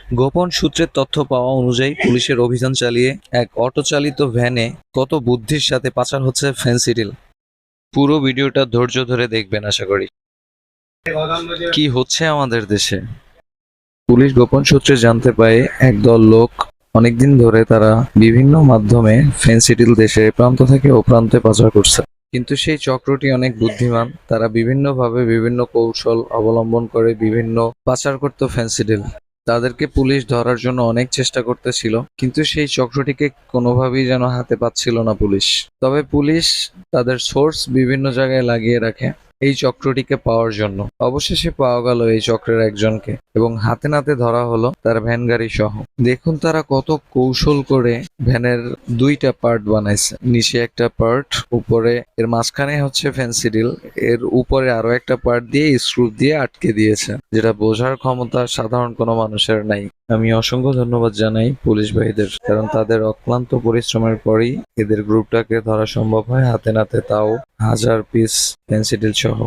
গোপন সূত্রের তথ্য পাওয়া অনুযায়ী পুলিশের অভিযান চালিয়ে এক অটো চালিত ভ্যানে কত বুদ্ধির সাথে পাচার হচ্ছে ফেনসিডিল। পুরো ভিডিওটা ধৈর্য ধরে দেখবেন আশা করি। কি হচ্ছে আমাদের দেশে? পুলিশ গোপন সূত্রে জানতে পারে একদল লোক অনেকদিন ধরে তারা বিভিন্ন মাধ্যমে ফেনসিডিল দেশে প্রান্ত থেকে ও প্রান্তে পাচার করছে। কিন্তু সেই চক্রটি অনেক বুদ্ধিমান, তারা বিভিন্নভাবে বিভিন্ন কৌশল অবলম্বন করে বিভিন্ন পাচার করত ফেনসিডিল। তাদেরকে পুলিশ ধরার জন্য অনেক চেষ্টা করতেছিল, কিন্তু সেই চক্রটিকে কোনোভাবেই যেন হাতে পাচ্ছিল না পুলিশ। তবে পুলিশ তাদের সোর্স বিভিন্ন জায়গায় লাগিয়ে রাখে এই চক্রটিকে পাওয়ার জন্য। অবশেষে পাওয়া গেল এই চক্রের একজনকে এবং হাতে নাতে ধরা হলো তার ভ্যান গাড়ি সহ। দেখুন তারা কত কৌশল করে ভ্যানের দুইটা পার্ট বানাইছে, নিচে একটা পার্ট, উপরে এর মাঝখানে হচ্ছে ফেনসিডিল, এর উপরে আরো একটা পার্ট দিয়ে স্ক্রু দিয়ে আটকে দিয়েছে, যেটা বোঝার ক্ষমতা সাধারণ কোনো মানুষের নাই। আমি অসংখ্য ধন্যবাদ জানাই পুলিশ ভাইদের, কারণ তাদের অক্লান্ত পরিশ্রমের পরই এদের গ্রুপটাকে ধরা সম্ভব হয় হাতে নাতে, তাও 1000 পিস ফেনসিডিল সহ।